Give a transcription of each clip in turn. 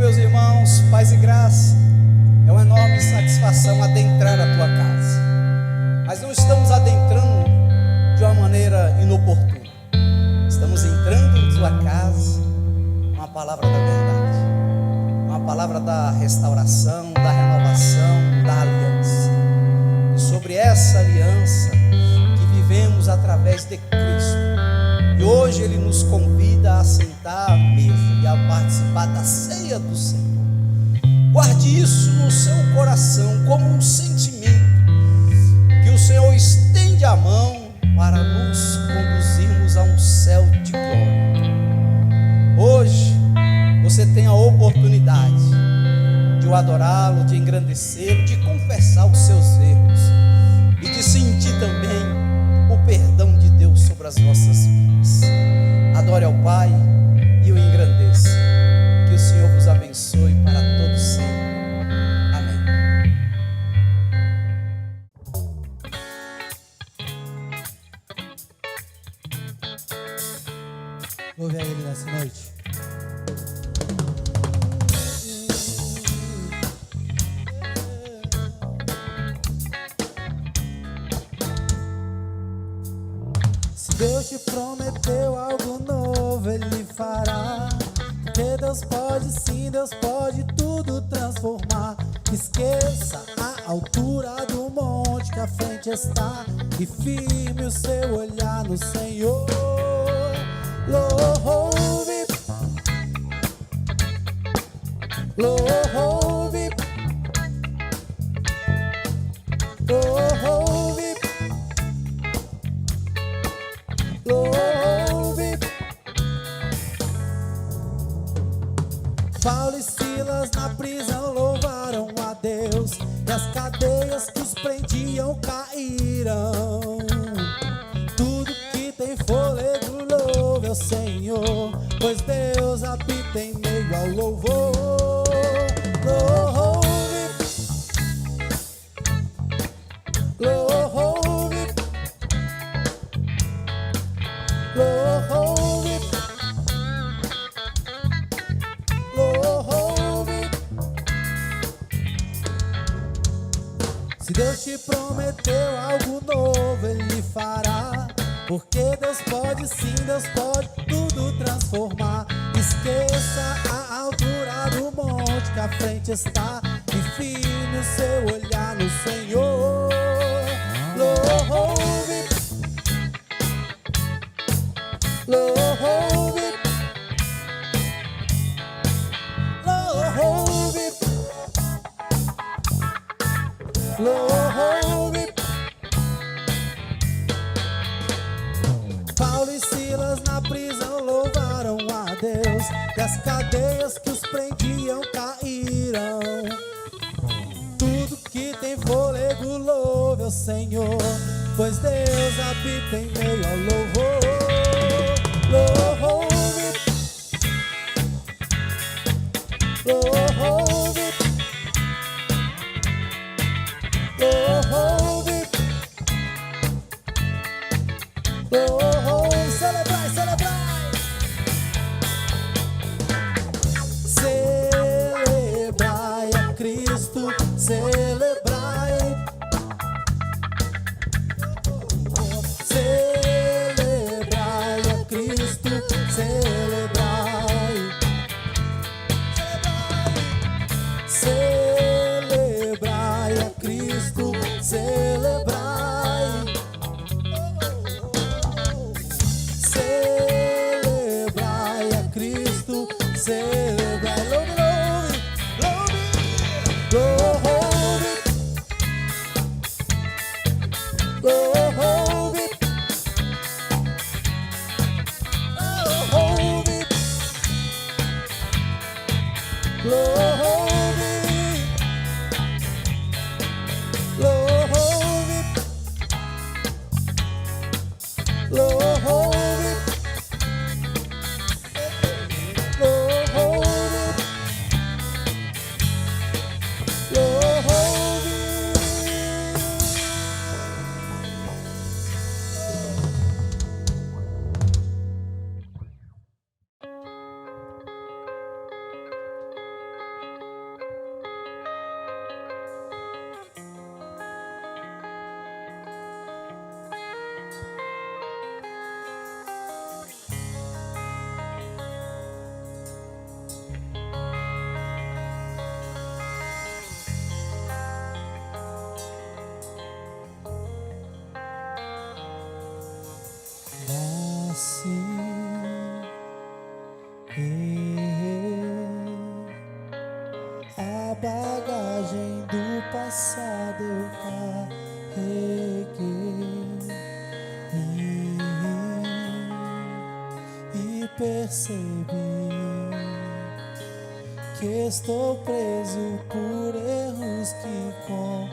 meus irmãos, paz e graça. É uma enorme satisfação adentrar a tua casa. Mas não estamos adentrando de uma maneira inoportuna. Estamos entrando em tua casa com a palavra da verdade, uma palavra da restauração, da renovação, da aliança. E sobre essa aliança que vivemos através de Cristo. E hoje Ele nos convida a sentar à mesa e a participar da ceia do Senhor. Guarde isso no seu coração como um sentimento, que o Senhor estende a mão para nos conduzirmos a um céu de glória. Hoje você tem a oportunidade de o adorá-lo, de engrandecê-lo, de confessar os seus erros e de sentir também o perdão de Deus sobre as nossas vidas. Adore ao Pai e o engrandeça. Que o Senhor vos abençoe para todos sempre. Amém. Louve a Ele nessa noite. Se Deus te prometeu algo novo, Ele fará. Porque Deus pode sim, Deus pode tudo transformar. Esqueça a altura do monte que à frente está e firme o seu olhar no Senhor. Louve, louve, louve, louve. Paulo e Silas na prisão louvaram a Deus, e as cadeias que os prendiam caíram. Tudo que tem fôlego louve ao Senhor, pois Deus habita em meio ao louvor. Louve, louve, louve, louve. Se Deus te prometeu algo novo, Ele fará. Porque Deus pode sim, Deus pode tudo transformar. Esqueça a altura do monte que à frente está e firme o seu olhar no Senhor. Louve, louve, louve, louve. Paulo e Silas na prisão louvaram a Deus, e as cadeias que os prendiam caíram. Tudo que tem fôlego louve ao Senhor, pois Deus habita em meio ao louvor. Louve, louve, louve, louve. Celebrai, celebrai. Celebrai a Cristo, celebrai. Celebrai a Cristo, celebrai. Celebrai a Cristo, celebrai. Celebrai a Cristo, celebrai. Louve, louve, louve, louve, louve, louve, louve, louve. assim. A bagagem do passado eu carreguei e percebi que estou preso por erros que cometi.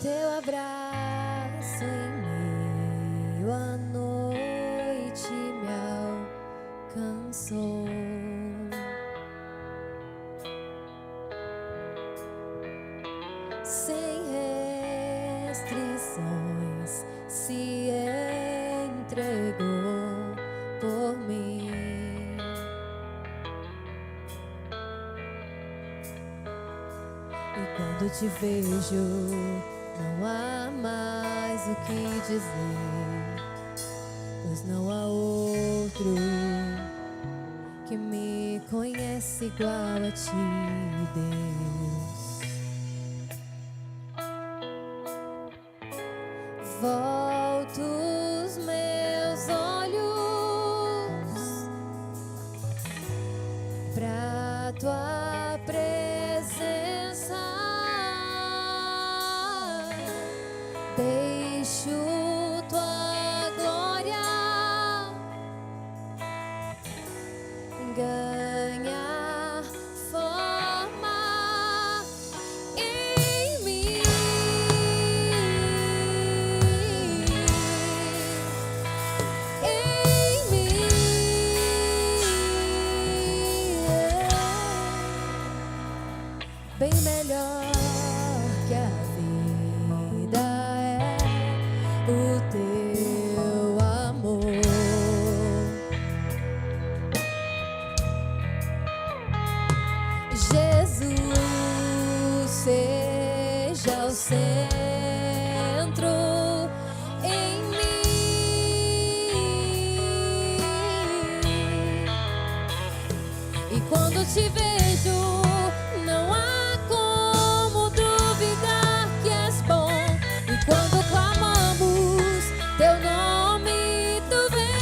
Teu abraço em meio à noite me alcançou. Sem restrições se entregou por mim. E quando te vejo, não há mais o que dizer, pois não há outro que me conhece. conhece igual a ti, Deus. Volto os meus olhos pra tua presença, deixo tua glória ganhar forma em mim. Em mim. Bem melhor que a vida é o teu amor. Jesus, seja o centro em mim. E quando te vejo, não há como duvidar que és bom. E quando clamamos teu nome, tu vens.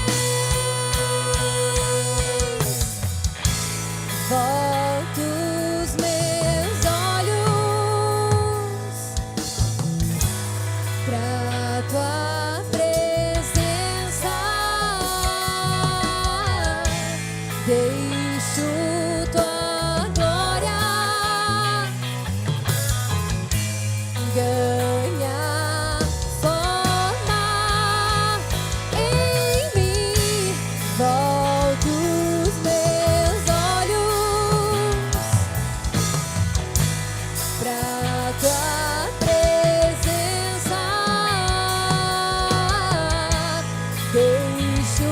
Volto os meus olhos pra tua presença, deixo tua glória ganhar forma em mim. Volto os meus olhos pra tua presença, deixo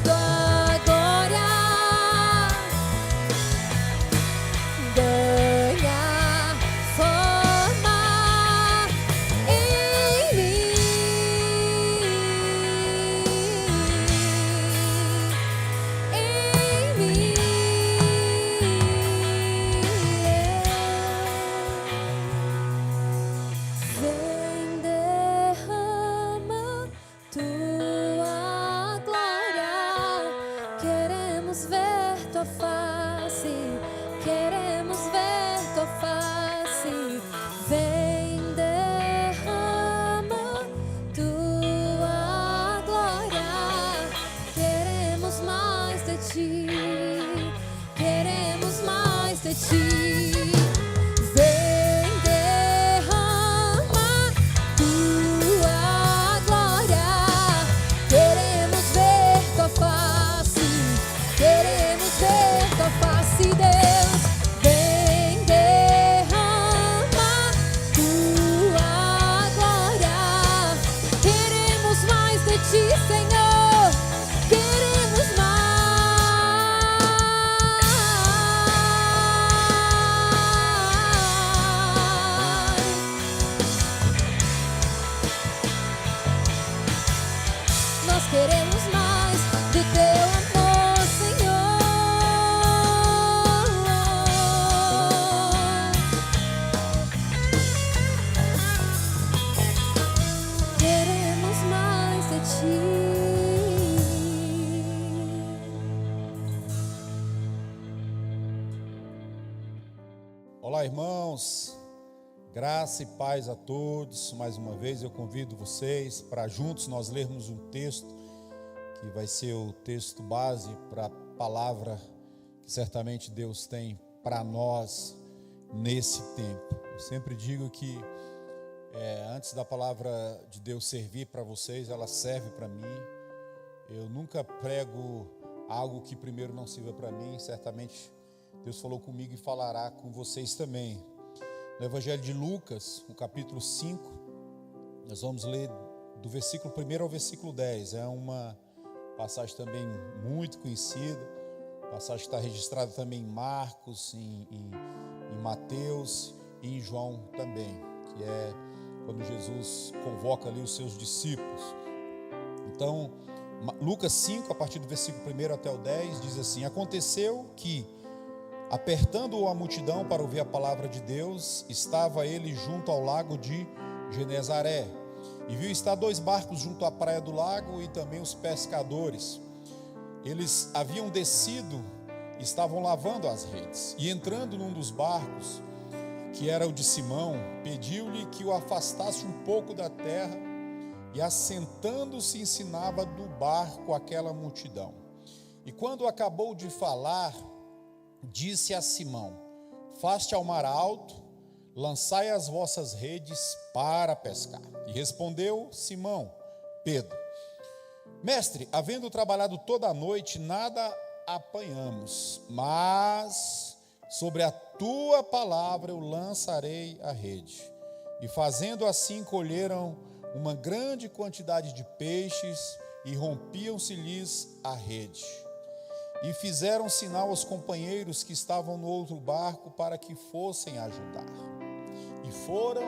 tua glória ganhar forma em mim. Em mim. Vem, derrama tua glória. Queremos ver tua face, queremos ver tua face. Vem, derrama tua glória. Queremos mais de ti, queremos mais de ti. Vem, derrama tua glória. Queremos ver tua face, queremos ver tua face, Deus. Vem, derrama tua glória. Queremos mais de ti, Senhor. Queremos mais. Nós queremos mais do teu amor, Senhor. Queremos mais de ti. Olá, irmãos, graça e paz a todos. Mais uma vez eu convido vocês para juntos nós lermos um texto que vai ser o texto base para a palavra que certamente Deus tem para nós nesse tempo. Eu sempre digo que antes da palavra de Deus servir para vocês, ela serve para mim. Eu nunca prego algo que primeiro não sirva para mim. Certamente Deus falou comigo e falará com vocês também. No Evangelho de Lucas, no capítulo 5, nós vamos ler do versículo 1 ao versículo 10. É uma passagem também muito conhecida. A passagem está registrada também em Marcos, em Mateus e em João também, que é quando Jesus convoca ali os seus discípulos. Então, Lucas 5, a partir do versículo 1 até o 10, diz assim: Aconteceu que, Apertando-o a multidão para ouvir a palavra de Deus, estava ele junto ao lago de Genezaré, e viu estar 2 barcos junto à praia do lago, e também os pescadores. Eles haviam descido, estavam lavando as redes, e entrando num dos barcos, que era o de Simão, pediu-lhe que o afastasse um pouco da terra, e assentando-se ensinava do barco aquela multidão. E quando acabou de falar, disse a Simão: faste ao mar alto, lançai as vossas redes para pescar. E respondeu Simão Pedro: mestre, havendo trabalhado toda a noite, nada apanhamos, mas sobre a tua palavra eu lançarei a rede. E fazendo assim, colheram uma grande quantidade de peixes, e rompiam-se-lhes a rede. E fizeram sinal aos companheiros que estavam no outro barco para que fossem ajudar. E foram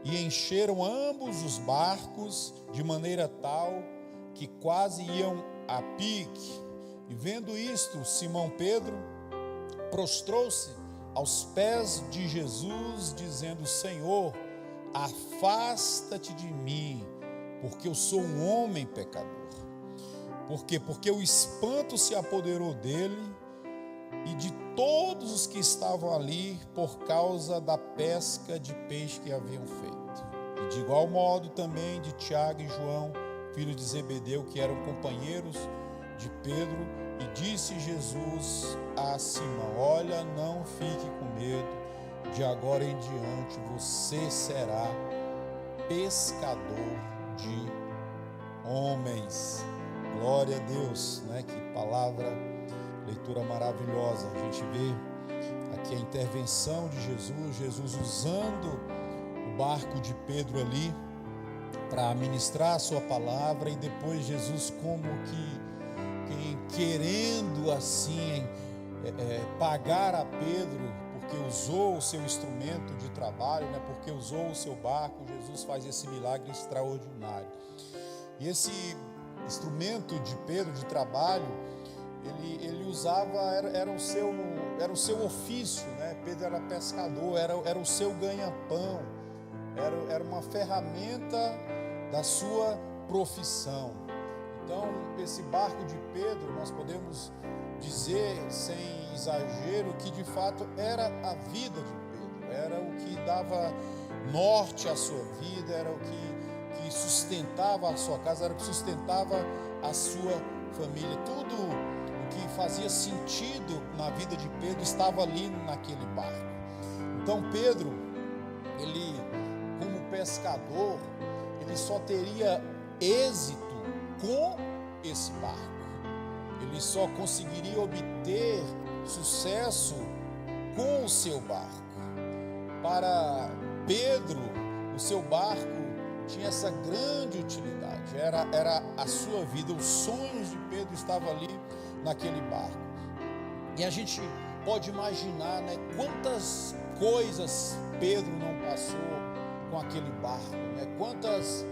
e encheram ambos os barcos, de maneira tal que quase iam a pique. E vendo isto, Simão Pedro prostrou-se aos pés de Jesus, dizendo: Senhor, afasta-te de mim, porque eu sou um homem pecador. Por quê? Porque o espanto se apoderou dele e de todos os que estavam ali, por causa da pesca de peixe que haviam feito. E de igual modo também de Tiago e João, filhos de Zebedeu, que eram companheiros de Pedro. E disse Jesus a Simão: olha, não fique com medo, de agora em diante você será pescador de homens. Glória a Deus, né? Que palavra, leitura maravilhosa. A gente vê aqui a intervenção de Jesus usando o barco de Pedro ali para ministrar a sua palavra, e depois Jesus como que querendo assim pagar a Pedro, porque usou o seu instrumento de trabalho, né? Porque usou o seu barco. Jesus faz esse milagre extraordinário. E esse instrumento de Pedro de trabalho, ele usava, era o seu ofício, né? Pedro era pescador, era o seu ganha-pão, era uma ferramenta da sua profissão. Então, esse barco de Pedro, nós podemos dizer, sem exagero, que de fato era a vida de Pedro, era o que dava norte à sua vida, era o que sustentava a sua casa, era o que sustentava a sua família. Tudo o que fazia sentido na vida de Pedro estava ali naquele barco. Então Pedro, ele como pescador, ele só teria êxito com esse barco. Ele só conseguiria obter sucesso com o seu barco. Para Pedro, o seu barco tinha essa grande utilidade, era a sua vida. Os sonhos de Pedro estavam ali naquele barco. E a gente pode imaginar, né, quantas coisas Pedro não passou com aquele barco, né? Quantas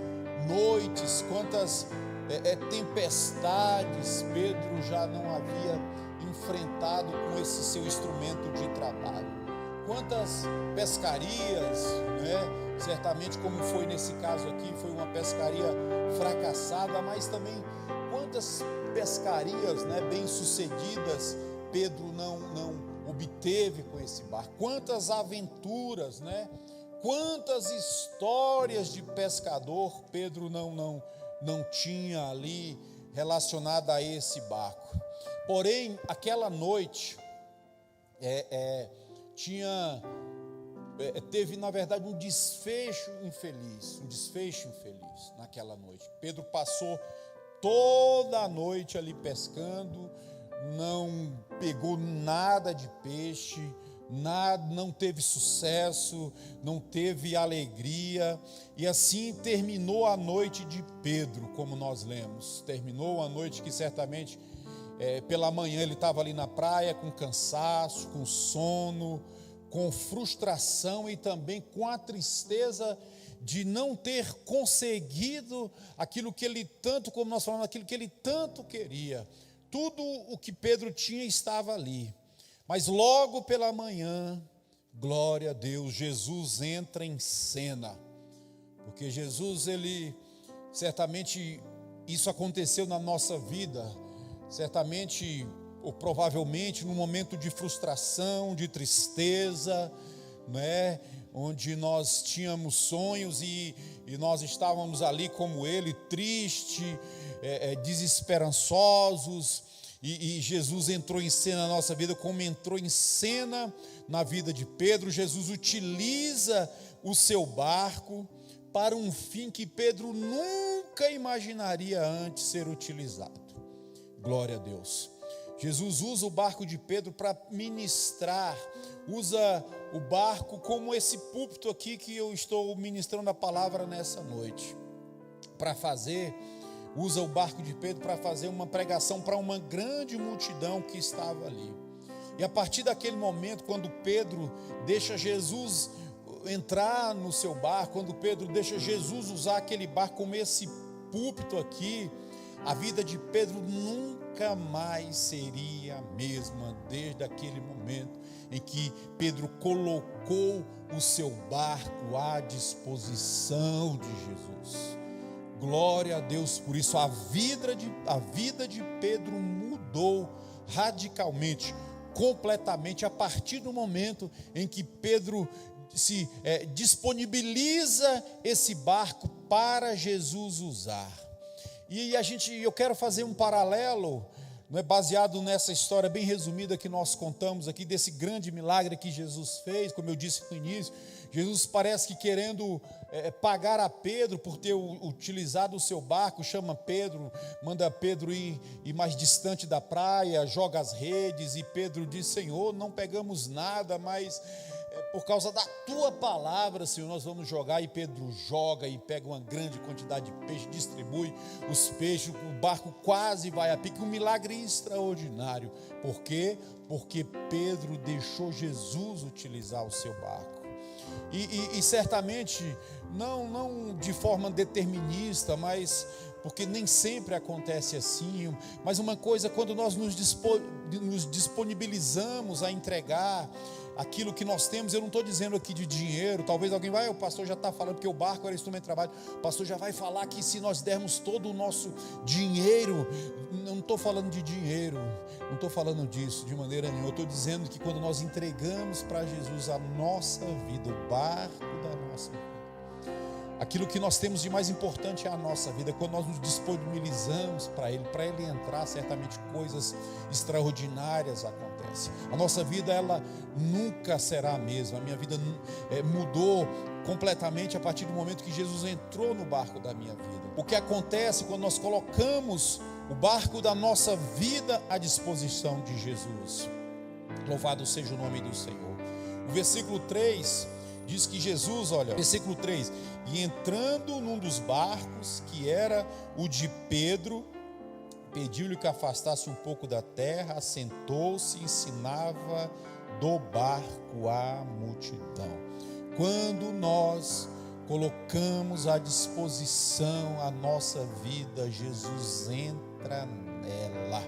noites, quantas tempestades Pedro já não havia enfrentado com esse seu instrumento de trabalho. Quantas pescarias, né? Certamente, como foi nesse caso aqui, foi uma pescaria fracassada, mas também quantas pescarias, né, bem-sucedidas Pedro não obteve com esse barco. Quantas aventuras, né? Quantas histórias de pescador Pedro não tinha ali relacionada a esse barco. Porém, aquela noite teve na verdade um desfecho infeliz naquela noite. Pedro passou toda a noite ali pescando, não pegou nada de peixe, não teve sucesso, não teve alegria, e assim terminou a noite de Pedro, como nós lemos. Terminou a noite que certamente pela manhã ele estava ali na praia com cansaço, com sono, com frustração e também com a tristeza de não ter conseguido aquilo que ele tanto, como nós falamos, aquilo que ele tanto queria. Tudo o que Pedro tinha estava ali. Mas logo pela manhã, glória a Deus, Jesus entra em cena. Porque Jesus, ele, certamente, isso aconteceu na nossa vida, certamente, ou provavelmente, num momento de frustração, de tristeza, né? Onde nós tínhamos sonhos e nós estávamos ali como ele, triste, desesperançosos, e Jesus entrou em cena na nossa vida, como entrou em cena na vida de Pedro. Jesus utiliza o seu barco para um fim que Pedro nunca imaginaria antes ser utilizado. Glória a Deus. Jesus usa o barco de Pedro para ministrar, usa o barco como esse púlpito aqui que eu estou ministrando a palavra nessa noite, usa o barco de Pedro para fazer uma pregação para uma grande multidão que estava ali. E a partir daquele momento, quando Pedro deixa Jesus entrar no seu barco, quando Pedro deixa Jesus usar aquele barco como esse púlpito aqui, a vida de Pedro nunca mais seria a mesma, desde aquele momento em que Pedro colocou o seu barco à disposição de Jesus. Glória a Deus por isso. A vida de Pedro mudou radicalmente, completamente, a partir do momento em que Pedro se disponibiliza esse barco para Jesus usar. E eu quero fazer um paralelo, não é, baseado nessa história bem resumida que nós contamos aqui, desse grande milagre que Jesus fez. Como eu disse no início, Jesus parece que querendo pagar a Pedro por ter utilizado o seu barco, chama Pedro, manda Pedro ir mais distante da praia, joga as redes, e Pedro diz: Senhor, não pegamos nada, mas por causa da tua palavra, Senhor, nós vamos jogar. E Pedro joga e pega uma grande quantidade de peixe, distribui os peixes, o barco quase vai a pique. Um milagre extraordinário. Por quê? Porque Pedro deixou Jesus utilizar o seu barco. E certamente, não de forma determinista, mas porque nem sempre acontece assim. Mas uma coisa, quando nós nos disponibilizamos a entregar aquilo que nós temos, eu não estou dizendo aqui de dinheiro. Talvez alguém vai: o pastor já está falando que o barco era instrumento de trabalho, o pastor já vai falar que se nós dermos todo o nosso dinheiro. Não estou falando de dinheiro, não estou falando disso de maneira nenhuma. Eu estou dizendo que quando nós entregamos para Jesus a nossa vida, o barco da nossa vida, aquilo que nós temos de mais importante é a nossa vida. Quando nós nos disponibilizamos para Ele entrar, certamente coisas extraordinárias acontecem. A nossa vida, ela nunca será a mesma. A minha vida mudou completamente a partir do momento que Jesus entrou no barco da minha vida. O que acontece quando nós colocamos o barco da nossa vida à disposição de Jesus? Louvado seja o nome do Senhor. O versículo 3 diz que Jesus, olha, versículo 3: e entrando num dos barcos, que era o de Pedro, pediu-lhe que afastasse um pouco da terra, assentou-se e ensinava do barco à multidão. Quando nós colocamos à disposição a nossa vida, Jesus entra nela.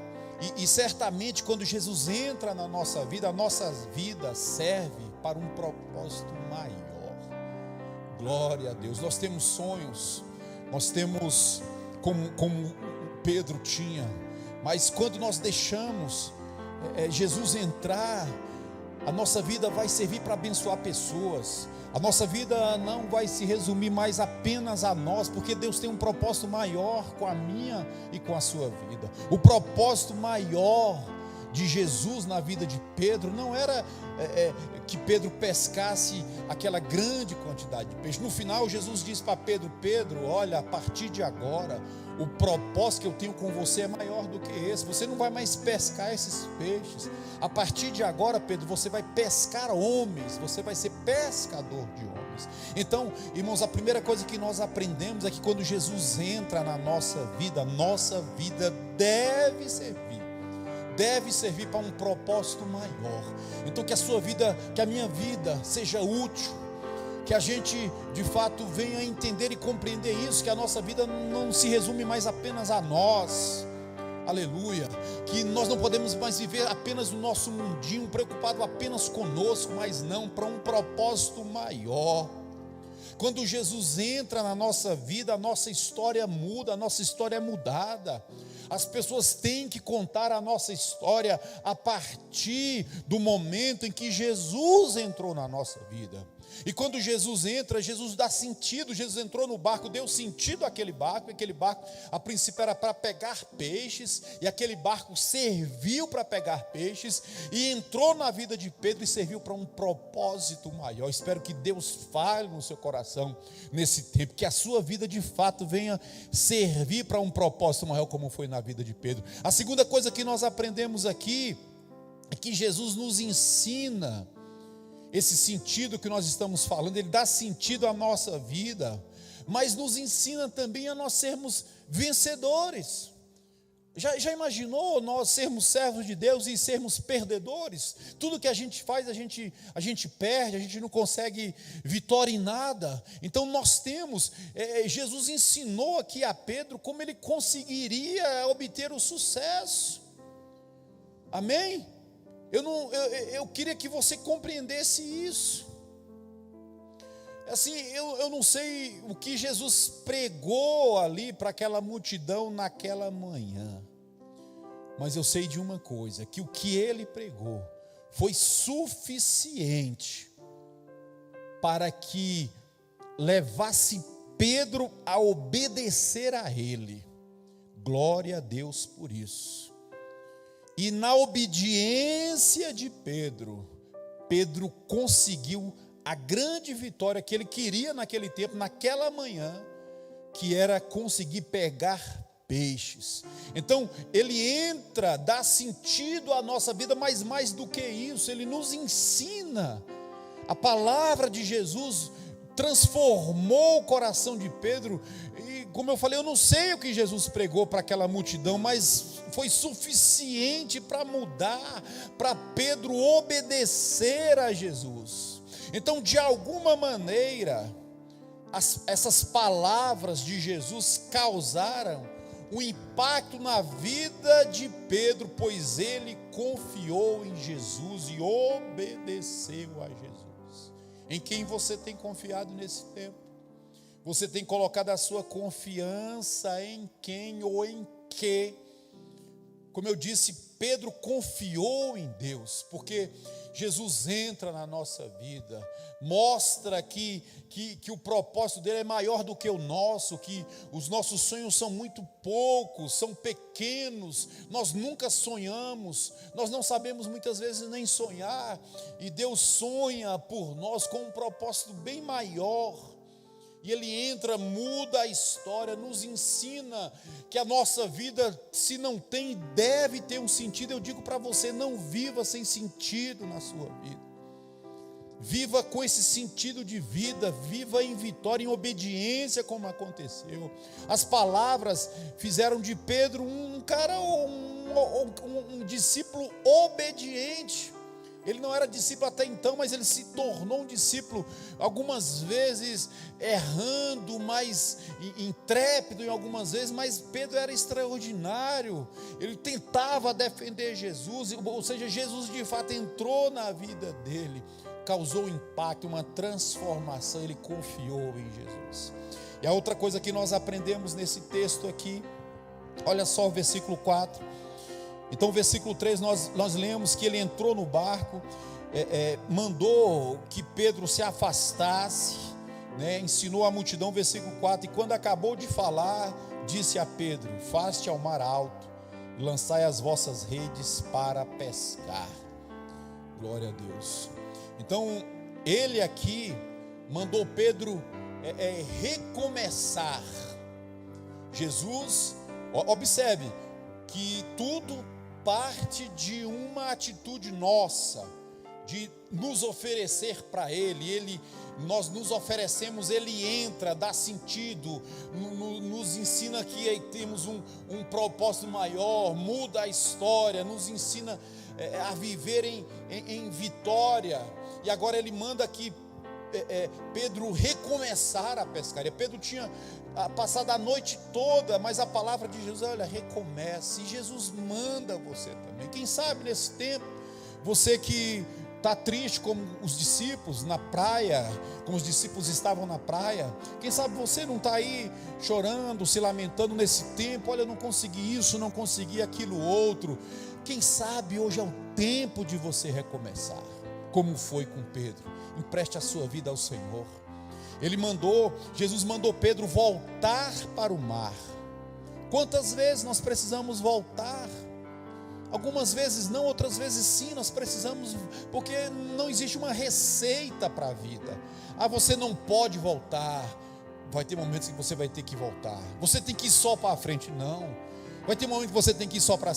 E certamente, quando Jesus entra na nossa vida, a nossa vida serve para um propósito maior. Glória a Deus. Nós temos sonhos, nós temos como Pedro tinha, mas quando nós deixamos Jesus entrar, a nossa vida vai servir para abençoar pessoas. A nossa vida não vai se resumir mais apenas a nós, porque Deus tem um propósito maior com a minha e com a sua vida. O propósito maior de Jesus na vida de Pedro não era que Pedro pescasse aquela grande quantidade de peixe. No final, Jesus disse para Pedro: Pedro, olha, a partir de agora, o propósito que eu tenho com você é maior do que esse. Você não vai mais pescar esses peixes. A partir de agora, Pedro, você vai pescar homens. Você vai ser pescador de homens. Então, irmãos, a primeira coisa que nós aprendemos é que quando Jesus entra na nossa vida deve servir para um propósito maior. Então, que a sua vida, que a minha vida seja útil, que a gente de fato venha entender e compreender isso, que a nossa vida não se resume mais apenas a nós. Aleluia. que nós não podemos mais viver apenas o nosso mundinho, preocupado apenas conosco, mas não, para um propósito maior. Quando Jesus entra na nossa vida, a nossa história muda, a nossa história é mudada. As pessoas têm que contar a nossa história a partir do momento em que Jesus entrou na nossa vida. E quando Jesus entra, Jesus dá sentido. Jesus entrou no barco, deu sentido àquele barco. E aquele barco, a princípio, era para pegar peixes. E aquele barco serviu para pegar peixes. E entrou na vida de Pedro e serviu para um propósito maior. Espero que Deus fale no seu coração nesse tempo, que a sua vida de fato venha servir para um propósito maior, como foi na vida de Pedro. A segunda coisa que nós aprendemos aqui é que Jesus nos ensina esse sentido que nós estamos falando. Ele dá sentido à nossa vida, mas nos ensina também a nós sermos vencedores. Já imaginou nós sermos servos de Deus e sermos perdedores? Tudo que a gente faz, a gente perde, a gente não consegue vitória em nada. Então nós temos, Jesus ensinou aqui a Pedro como ele conseguiria obter o sucesso. Amém? Eu queria que você compreendesse isso. Assim, eu não sei o que Jesus pregou ali para aquela multidão naquela manhã, mas eu sei de uma coisa, que o que ele pregou foi suficiente para que levasse Pedro a obedecer a ele. Glória a Deus por isso. E na obediência de Pedro, Pedro conseguiu a grande vitória que ele queria naquele tempo, naquela manhã, que era conseguir pegar peixes. Então, ele entra, dá sentido à nossa vida, mas mais do que isso, ele nos ensina. A palavra de Jesus transformou o coração de Pedro. E como eu falei, eu não sei o que Jesus pregou para aquela multidão, mas foi suficiente para mudar, para Pedro obedecer a Jesus. Então, de alguma maneira, essas palavras de Jesus causaram um impacto na vida de Pedro, pois ele confiou em Jesus e obedeceu a Jesus. Em quem você tem confiado nesse tempo? Você tem colocado a sua confiança em quem ou em quê? Como eu disse, Pedro confiou em Deus, porque Jesus entra na nossa vida, mostra que o propósito dele é maior do que o nosso, que os nossos sonhos são muito poucos, são pequenos, nós nunca sonhamos, nós não sabemos muitas vezes nem sonhar, e Deus sonha por nós com um propósito bem maior. E ele entra, muda a história, nos ensina que a nossa vida, se não tem, deve ter um sentido. Eu digo para você, não viva sem sentido na sua vida. Viva com esse sentido de vida, viva em vitória, em obediência, como aconteceu. As palavras fizeram de Pedro um cara, um discípulo obediente. Ele não era discípulo até então, mas ele se tornou um discípulo, algumas vezes errando, mais intrépido em algumas vezes, mas Pedro era extraordinário. Ele tentava defender Jesus, ou seja, Jesus de fato entrou na vida dele, causou um impacto, uma transformação, ele confiou em Jesus. E a outra coisa que nós aprendemos nesse texto aqui, olha só o versículo 4. Então, o versículo 3, nós lemos que ele entrou no barco, mandou que Pedro se afastasse, né, ensinou a multidão, versículo 4, e quando acabou de falar, disse a Pedro: faste ao mar alto, e lançai as vossas redes para pescar. Glória a Deus. Então, ele aqui mandou Pedro recomeçar. Jesus, observe que tudo parte de uma atitude nossa, de nos oferecer para Ele. Nós nos oferecemos, Ele entra, dá sentido, nos ensina que temos um propósito maior, muda a história, nos ensina a viver em vitória. E agora Ele manda que Pedro recomeçar a pescaria. Pedro tinha passado a noite toda, mas a palavra de Jesus, olha, recomece. E Jesus manda você também. Quem sabe nesse tempo, você que está triste como os discípulos na praia, como os discípulos estavam na praia, quem sabe você não está aí chorando, se lamentando nesse tempo, olha, eu não consegui isso, não consegui aquilo outro. Quem sabe hoje é o tempo de você recomeçar, como foi com Pedro. Empreste a sua vida ao Senhor. Jesus mandou Pedro voltar para o mar. Quantas vezes nós precisamos voltar? Algumas vezes não, outras vezes sim, nós precisamos, porque não existe uma receita para a vida. Você não pode voltar. Vai ter momentos que você vai ter que voltar. Você tem que ir só para frente, não. Vai ter momentos que você tem que ir só para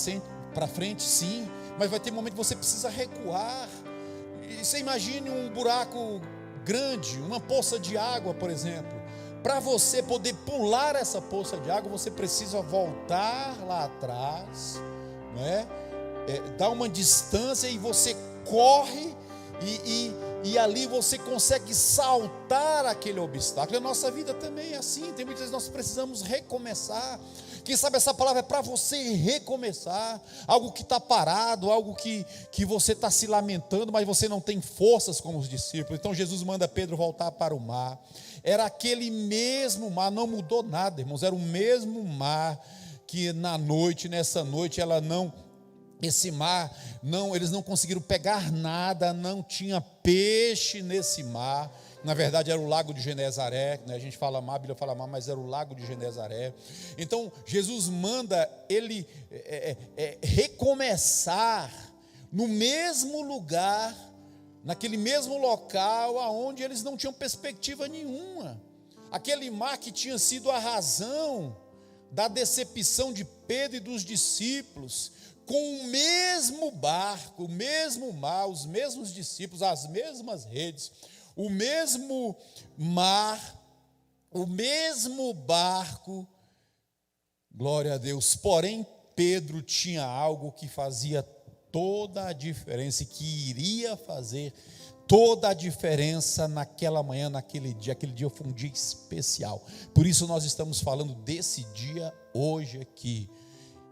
frente, sim. Mas vai ter momentos que você precisa recuar. E você imagine um buraco grande, uma poça de água, por exemplo. Para você poder pular essa poça de água, você precisa voltar lá atrás, não é? Dá uma distância e você corre e ali você consegue saltar aquele obstáculo. A nossa vida também é assim. Tem muitas vezes nós precisamos recomeçar. Quem sabe essa palavra é para você recomeçar. Algo que está parado, algo que você está se lamentando, mas você não tem forças como os discípulos. Então Jesus manda Pedro voltar para o mar. Era aquele mesmo mar, não mudou nada, irmãos. Era o mesmo mar que nessa noite esse mar, eles não conseguiram pegar nada, não tinha peixe nesse mar. Na verdade era o lago de Genezaré, né? A gente fala mar, a Bíblia fala mar, mas era o lago de Genezaré. Então Jesus manda ele recomeçar no mesmo lugar, naquele mesmo local aonde eles não tinham perspectiva nenhuma. Aquele mar que tinha sido a razão da decepção de Pedro e dos discípulos, com o mesmo barco, o mesmo mar, os mesmos discípulos, as mesmas redes, o mesmo mar, o mesmo barco, glória a Deus. Porém, Pedro tinha algo que fazia toda a diferença, e que iria fazer toda a diferença naquela manhã, naquele dia. Aquele dia foi um dia especial. Por isso nós estamos falando desse dia hoje aqui.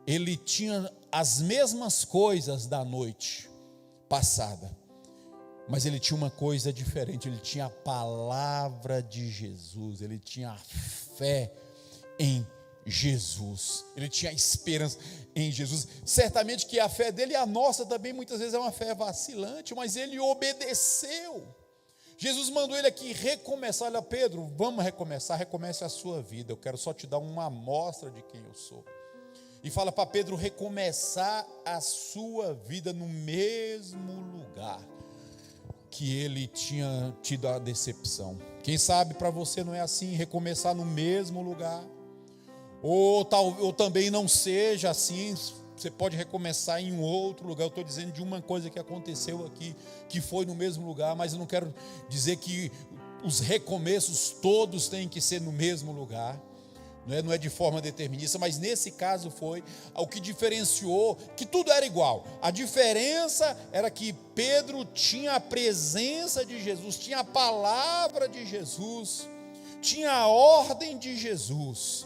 Ele tinha as mesmas coisas da noite passada, mas ele tinha uma coisa diferente. Ele tinha a palavra de Jesus, ele tinha a fé em Jesus, ele tinha a esperança em Jesus. Certamente que a fé dele e a nossa também muitas vezes é uma fé vacilante, mas ele obedeceu. Jesus mandou ele aqui recomeçar. Olha, Pedro, vamos recomeçar. Recomece a sua vida. Eu quero só te dar uma amostra de quem eu sou. E fala para Pedro recomeçar a sua vida no mesmo lugar que ele tinha tido a decepção. Quem sabe para você não é assim, recomeçar no mesmo lugar, ou também não seja assim. Você pode recomeçar em um outro lugar. Eu estou dizendo de uma coisa que aconteceu aqui, que foi no mesmo lugar, mas eu não quero dizer que os recomeços todos têm que ser no mesmo lugar. Não é de forma determinista, mas nesse caso foi o que diferenciou, que tudo era igual. A diferença era que Pedro tinha a presença de Jesus, tinha a palavra de Jesus, tinha a ordem de Jesus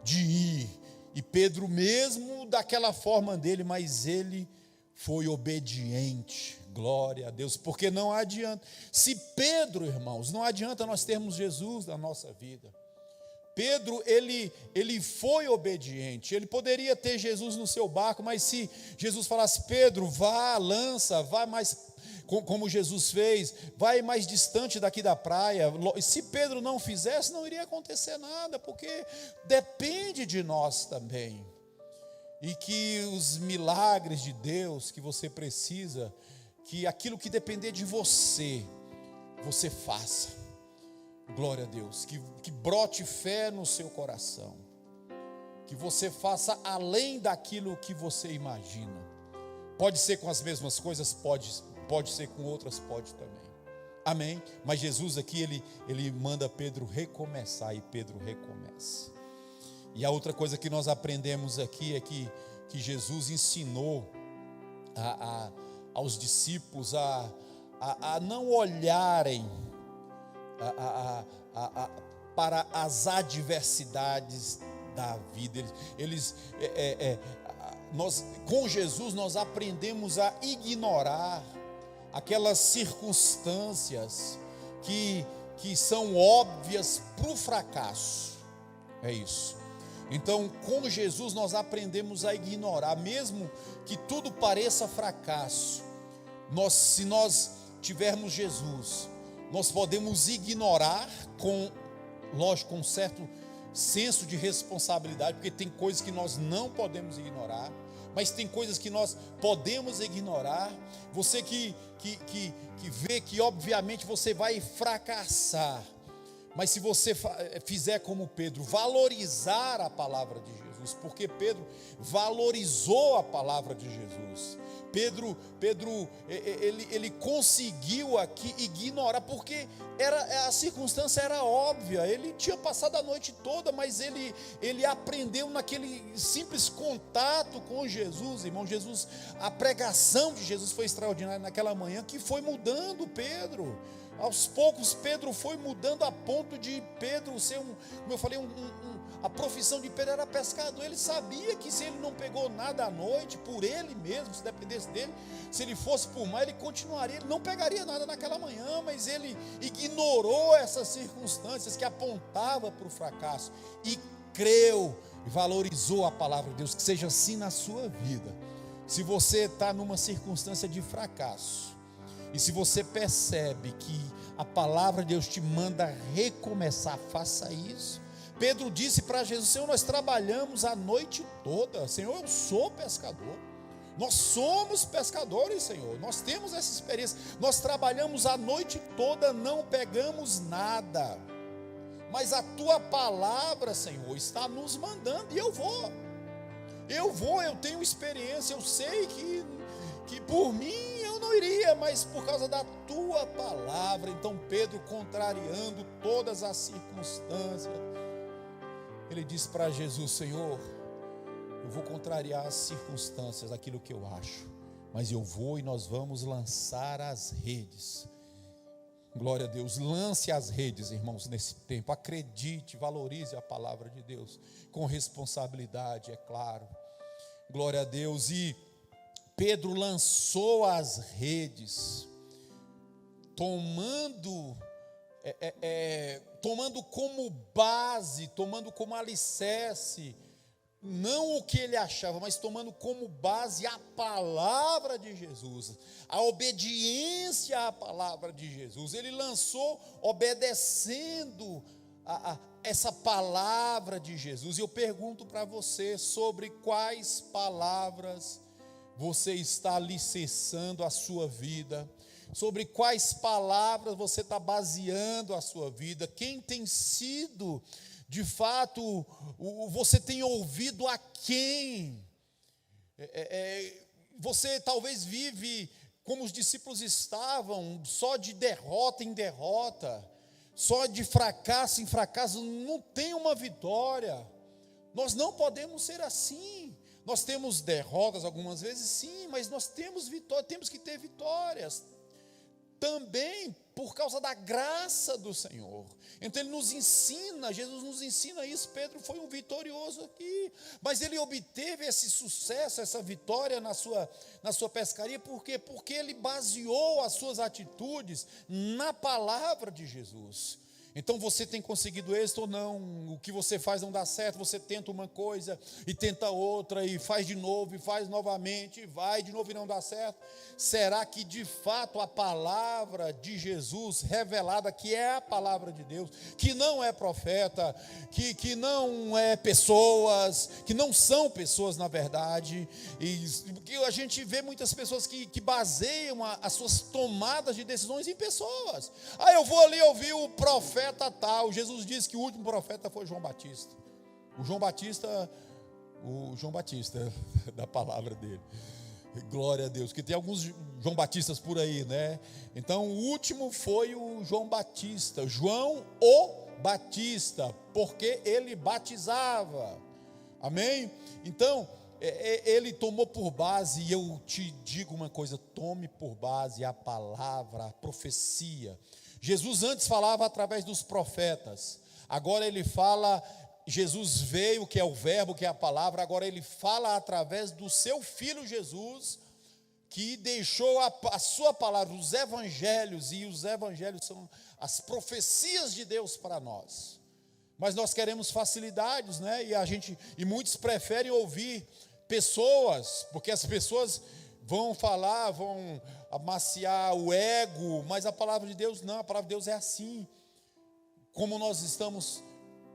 de ir. E Pedro mesmo daquela forma dele, mas ele foi obediente. Glória a Deus, porque não adianta. Se Pedro, irmãos, não adianta nós termos Jesus na nossa vida. Pedro, ele foi obediente. Ele poderia ter Jesus no seu barco, mas se Jesus falasse: Pedro, vá, lança, vá mais, como Jesus fez, vai mais distante daqui da praia. Se Pedro não fizesse, não iria acontecer nada, porque depende de nós também. E que os milagres de Deus que você precisa, que aquilo que depender de você, você faça. Glória a Deus, que brote fé no seu coração, que você faça além daquilo que você imagina. Pode ser com as mesmas coisas, pode ser com outras, pode também. Amém? Mas Jesus aqui, ele manda Pedro recomeçar, e Pedro recomeça. E a outra coisa que nós aprendemos aqui é que Jesus ensinou aos discípulos a não olharem para as adversidades da vida. Com Jesus nós aprendemos a ignorar aquelas circunstâncias que são óbvias para o fracasso. É isso. Então, com Jesus nós aprendemos a ignorar, mesmo que tudo pareça fracasso. Se nós tivermos Jesus, nós podemos ignorar com um certo senso de responsabilidade, porque tem coisas que nós não podemos ignorar, mas tem coisas que nós podemos ignorar. Você que vê que obviamente você vai fracassar, mas se você fizer como Pedro, valorizar a palavra de Jesus, porque Pedro valorizou a palavra de Jesus. Pedro ele conseguiu aqui ignorar, porque a circunstância era óbvia. Ele tinha passado a noite toda, mas ele aprendeu naquele simples contato com Jesus, irmão. A pregação de Jesus foi extraordinária naquela manhã, que foi mudando Pedro. Aos poucos Pedro foi mudando, a ponto de Pedro ser como eu falei, a profissão de Pedro era pescador. Ele sabia que se ele não pegou nada à noite, por ele mesmo, se dependesse dele, se ele fosse por mar, ele continuaria, ele não pegaria nada naquela manhã, mas ele ignorou essas circunstâncias que apontavam para o fracasso, e creu, e valorizou a palavra de Deus. Que seja assim na sua vida. Se você está numa circunstância de fracasso, e se você percebe que a palavra de Deus te manda recomeçar, faça isso. Pedro disse para Jesus: Senhor, nós trabalhamos a noite toda. Senhor, eu sou pescador. Nós somos pescadores, Senhor. Nós temos essa experiência. Nós trabalhamos a noite toda, não pegamos nada. Mas a tua palavra, Senhor, está nos mandando, e eu tenho experiência. Eu sei que por mim eu não iria, mas por causa da tua palavra. Então Pedro, contrariando todas as circunstâncias, ele disse para Jesus: Senhor, eu vou contrariar as circunstâncias, aquilo que eu acho, mas eu vou, e nós vamos lançar as redes. Glória a Deus. Lance as redes, irmãos, nesse tempo. Acredite, valorize a palavra de Deus com responsabilidade, é claro. Glória a Deus. E Pedro lançou as redes, tomando como base, tomando como alicerce, não o que ele achava, mas tomando como base a palavra de Jesus, a obediência à palavra de Jesus. Ele lançou obedecendo essa palavra de Jesus. E eu pergunto para você: sobre quais palavras você está alicerçando a sua vida? Sobre quais palavras você está baseando a sua vida? Quem tem sido, de fato, você tem ouvido a quem? Você talvez vive como os discípulos estavam, só de derrota em derrota, só de fracasso em fracasso, não tem uma vitória. Nós não podemos ser assim. Nós temos derrotas algumas vezes, sim, mas nós temos vitória, temos que ter vitórias também por causa da graça do Senhor. Então ele nos ensina, Jesus nos ensina isso. Pedro foi um vitorioso aqui, mas ele obteve esse sucesso, essa vitória na sua pescaria, por quê? Porque ele baseou as suas atitudes na palavra de Jesus. Então você tem conseguido êxito ou não? O que você faz não dá certo, você tenta uma coisa e tenta outra, e faz de novo, e faz novamente, e vai de novo e não dá certo. Será que de fato a palavra de Jesus revelada, que é a palavra de Deus, que não é profeta, que não é pessoas, que não são pessoas na verdade, e que a gente vê muitas pessoas que baseiam as suas tomadas de decisões em pessoas. Eu vou ali ouvir o profeta tal. Jesus disse que o último profeta foi João Batista. O João Batista da palavra dele. Glória a Deus, que tem alguns João Batistas por aí, né? Então o último foi o João Batista, João o Batista, porque ele batizava. Amém? Então ele tomou por base, e eu te digo uma coisa: tome por base a palavra, a profecia. Jesus antes falava através dos profetas, agora ele fala, Jesus veio, que é o verbo, que é a palavra, agora ele fala através do seu Filho Jesus, que deixou a sua palavra, os evangelhos, e os evangelhos são as profecias de Deus para nós. Mas nós queremos facilidades, né? E muitos preferem ouvir pessoas, porque as pessoas vão falar, vão amaciar o ego, mas a palavra de Deus não, a palavra de Deus é assim. Como nós estamos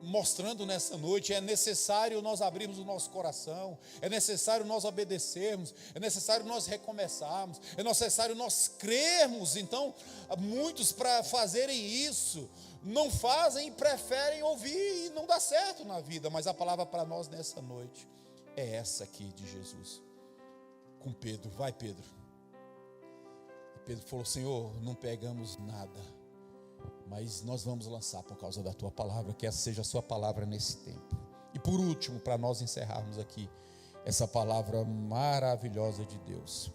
mostrando nessa noite, é necessário nós abrirmos o nosso coração, é necessário nós obedecermos, é necessário nós recomeçarmos, é necessário nós crermos. Então, muitos, para fazerem isso, não fazem e preferem ouvir, e não dá certo na vida. Mas a palavra para nós nessa noite é essa aqui de Jesus, com Pedro. Vai, Pedro. E Pedro falou: Senhor, não pegamos nada, mas nós vamos lançar por causa da tua palavra, que essa seja a sua palavra nesse tempo. E por último, para nós encerrarmos aqui essa palavra maravilhosa de Deus,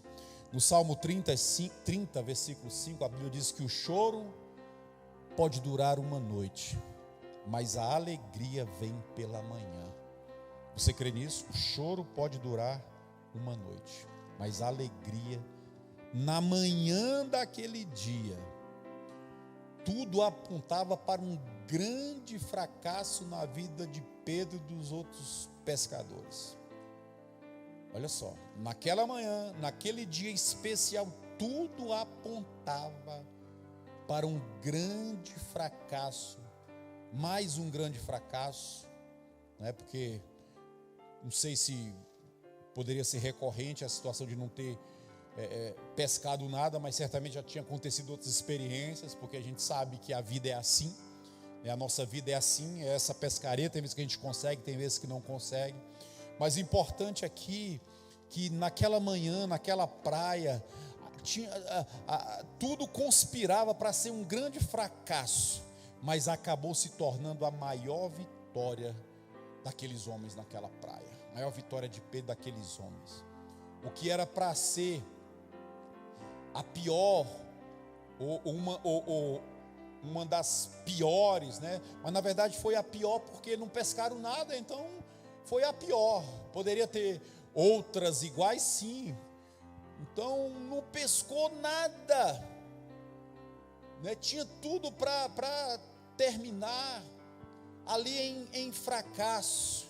no Salmo 30, versículo 5, a Bíblia diz que o choro pode durar uma noite, mas a alegria vem pela manhã. Você crê nisso? O choro pode durar uma noite, mas a alegria, na manhã daquele dia, tudo apontava para um grande fracasso na vida de Pedro e dos outros pescadores. Olha só, naquela manhã, naquele dia especial, tudo apontava para um grande fracasso, mais um grande fracasso, né? Porque não sei se poderia ser recorrente a situação de não ter pescado nada, mas certamente já tinha acontecido outras experiências, porque a gente sabe que a vida é assim, né? A nossa vida é assim, é essa pescaria, tem vezes que a gente consegue, tem vezes que não consegue, mas o importante aqui, que naquela manhã, naquela praia, tudo conspirava para ser um grande fracasso, mas acabou se tornando a maior vitória daqueles homens naquela praia, a maior vitória de Pedro daqueles homens. O que era para ser a pior, ou uma das piores, né? Mas na verdade foi a pior porque não pescaram nada, então foi a pior. Poderia ter outras iguais, sim. Então não pescou nada, né? Tinha tudo para terminar ali em fracasso,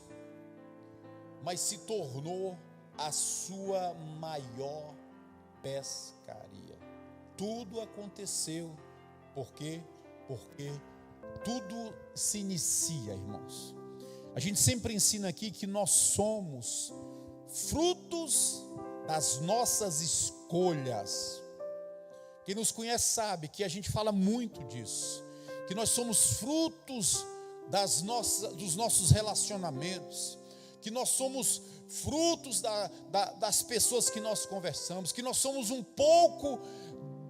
mas se tornou a sua maior pescaria. Tudo aconteceu porque tudo se inicia, irmãos. A gente sempre ensina aqui que nós somos frutos das nossas escolhas. Quem nos conhece sabe que a gente fala muito disso, que nós somos frutos dos nossos relacionamentos, que nós somos frutos das pessoas que nós conversamos, que nós somos um pouco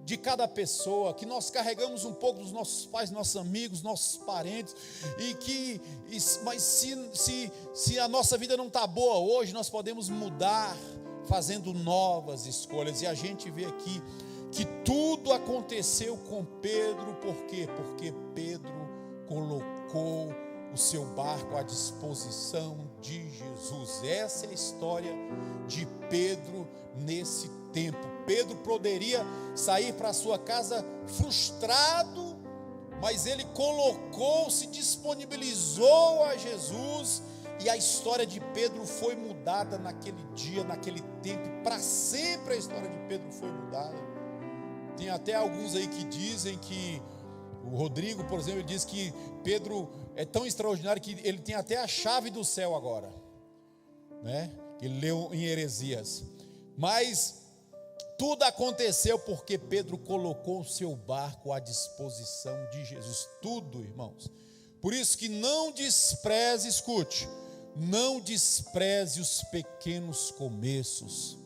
de cada pessoa, que nós carregamos um pouco dos nossos pais, nossos amigos, nossos parentes, mas se a nossa vida não está boa hoje, nós podemos mudar, fazendo novas escolhas. E a gente vê aqui que tudo aconteceu com Pedro. Por quê? Porque Pedro colocou o seu barco à disposição de Jesus. Essa é a história de Pedro nesse tempo. Pedro poderia sair para sua casa frustrado, mas ele se disponibilizou a Jesus, e a história de Pedro foi mudada naquele dia, naquele tempo. Para sempre a história de Pedro foi mudada. Tem até alguns aí que dizem que, o Rodrigo, por exemplo, diz que Pedro é tão extraordinário que ele tem até a chave do céu agora, né? Ele leu em Heresias. Mas tudo aconteceu porque Pedro colocou o seu barco à disposição de Jesus. Tudo, irmãos. Por isso que não despreze, escute, não despreze os pequenos começos.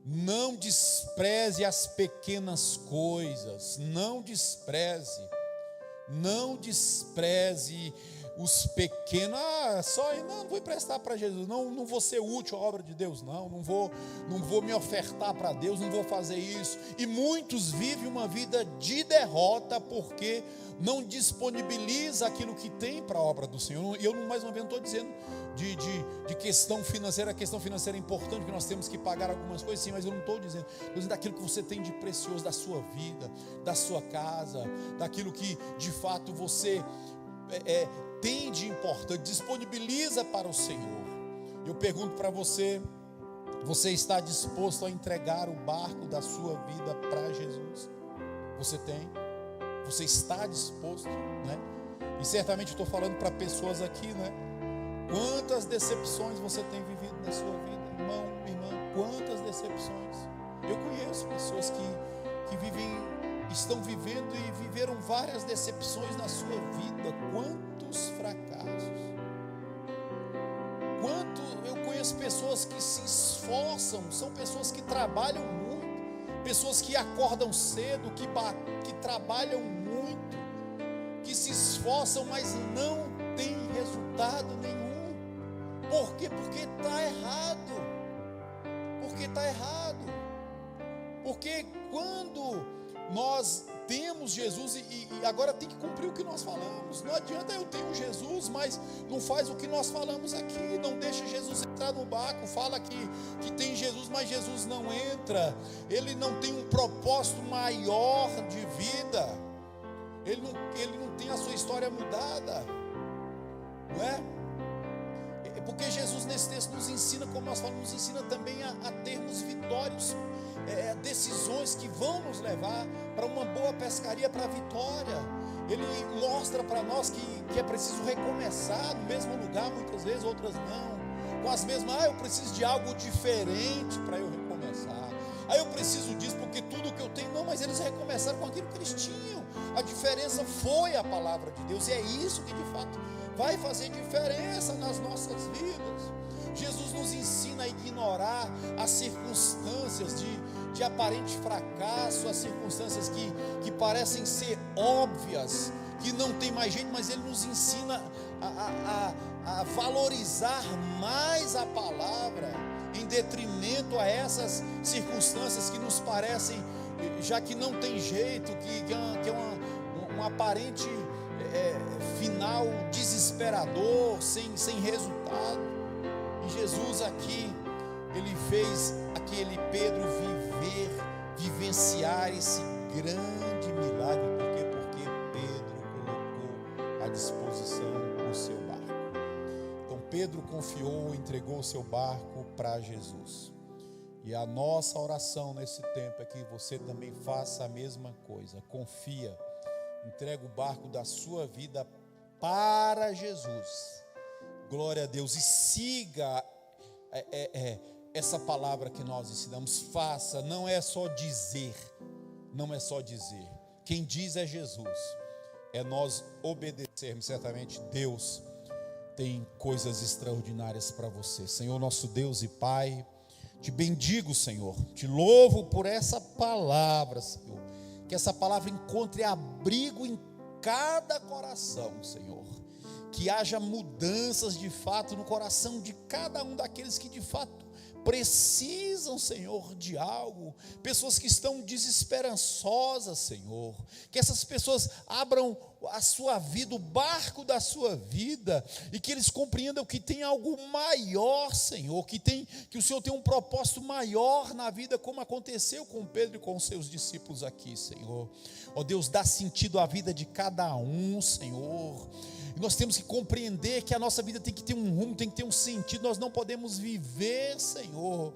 Não despreze as pequenas coisas, não despreze os pequenos, não vou emprestar para Jesus, não vou ser útil à obra de Deus, não vou me ofertar para Deus, não vou fazer isso. E muitos vivem uma vida de derrota porque não disponibiliza aquilo que tem para a obra do Senhor. E eu mais uma vez não estou dizendo de questão financeira. A questão financeira é importante, porque nós temos que pagar algumas coisas, sim, mas eu não estou dizendo daquilo que você tem de precioso da sua vida, da sua casa, daquilo que de fato você tem de importante, disponibiliza para o Senhor. Eu pergunto para você: você está disposto a entregar o barco da sua vida para Jesus? Você tem? Você está disposto, né? E certamente estou falando para pessoas aqui, né? Quantas decepções você tem vivido na sua vida, irmão, irmã? Quantas decepções? Eu conheço pessoas que estão vivendo e viveram várias decepções na sua vida. Quantos fracassos? Eu conheço pessoas que se esforçam, são pessoas que trabalham muito, pessoas que acordam cedo, que trabalham muito, que se esforçam, mas não tem resultado nenhum. Por quê? Porque está errado. Porque quando nós temos Jesus e agora tem que cumprir o que nós falamos. Não adianta eu ter Jesus, mas não faz o que nós falamos aqui. Não deixa Jesus entrar no barco. Fala que tem Jesus, mas Jesus não entra. Ele não tem um propósito maior de vida. Ele não tem a sua história mudada. Não é? Porque Jesus nesse texto nos ensina, como nós falamos, nos ensina também a termos vitórias, decisões que vão nos levar para uma boa pescaria, para a vitória. Ele mostra para nós que é preciso recomeçar no mesmo lugar, muitas vezes, outras não, com as mesmas, eu preciso de algo diferente para eu recomeçar, eu preciso disso porque tudo que eu tenho, não, mas eles recomeçaram com aquilo que eles tinham. A diferença foi a palavra de Deus, e é isso que de fato vai fazer diferença nas nossas vidas. Jesus nos ensina a ignorar as circunstâncias de aparente fracasso, as circunstâncias que parecem ser óbvias, que não tem mais jeito, mas Ele nos ensina a valorizar mais a palavra, em detrimento a essas circunstâncias que nos parecem, já que não tem jeito, que é um aparente final desesperador, sem resultado. E Jesus aqui, Ele fez aquele Pedro vivenciar esse grande milagre. Por quê? Porque Pedro colocou à disposição o seu barco. Então Pedro confiou, entregou o seu barco para Jesus. E a nossa oração nesse tempo é que você também faça a mesma coisa. Confia, entrega o barco da sua vida para Jesus. Glória a Deus. E siga essa palavra que nós ensinamos. Faça, não é só dizer. Não é só dizer. Quem diz é Jesus. É nós obedecermos. Certamente Deus tem coisas extraordinárias para você. Senhor, nosso Deus e Pai, te bendigo, Senhor. Te louvo por essa palavra, Senhor. Que essa palavra encontre abrigo em cada coração, Senhor. Que haja mudanças de fato no coração de cada um daqueles que de fato precisam, Senhor, de algo. Pessoas que estão desesperançosas, Senhor. Que essas pessoas abram a sua vida, o barco da sua vida, e que eles compreendam que tem algo maior, Senhor, que o Senhor tem um propósito maior na vida, como aconteceu com Pedro e com os seus discípulos aqui, Senhor. Ó Deus, dá sentido à vida de cada um, Senhor. E nós temos que compreender que a nossa vida tem que ter um rumo, tem que ter um sentido. Nós não podemos viver, Senhor,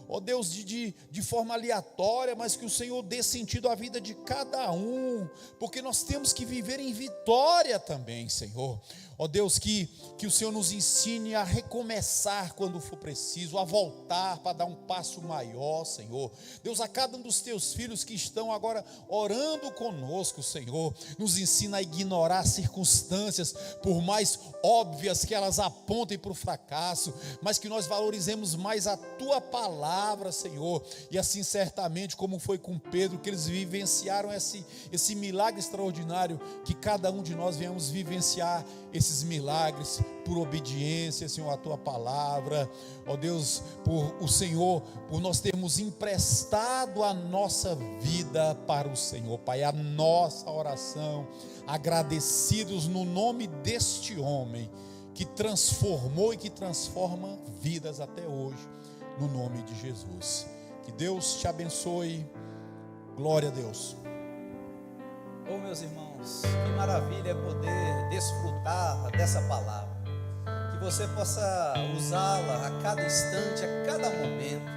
ó Deus, de forma aleatória, mas que o Senhor dê sentido à vida de cada um, porque nós temos que viver em vitória também, Senhor. Ó Deus, que o Senhor nos ensine a recomeçar quando for preciso, a voltar para dar um passo maior, Senhor. Deus, a cada um dos teus filhos que estão agora orando conosco, Senhor, nos ensina a ignorar circunstâncias, por mais óbvias que elas apontem para o fracasso, mas que nós valorizemos mais a tua palavra, palavra, Senhor. E assim certamente como foi com Pedro, que eles vivenciaram esse milagre extraordinário, que cada um de nós venhamos vivenciar esses milagres por obediência, Senhor, à Tua palavra. Ó Deus, por o Senhor, por nós termos emprestado a nossa vida para o Senhor, Pai, a nossa oração, agradecidos no nome deste homem que transformou e que transforma vidas até hoje, no nome de Jesus. Que Deus te abençoe. Glória a Deus. Oh, meus irmãos, que maravilha é poder desfrutar dessa palavra, que você possa usá-la a cada instante, a cada momento.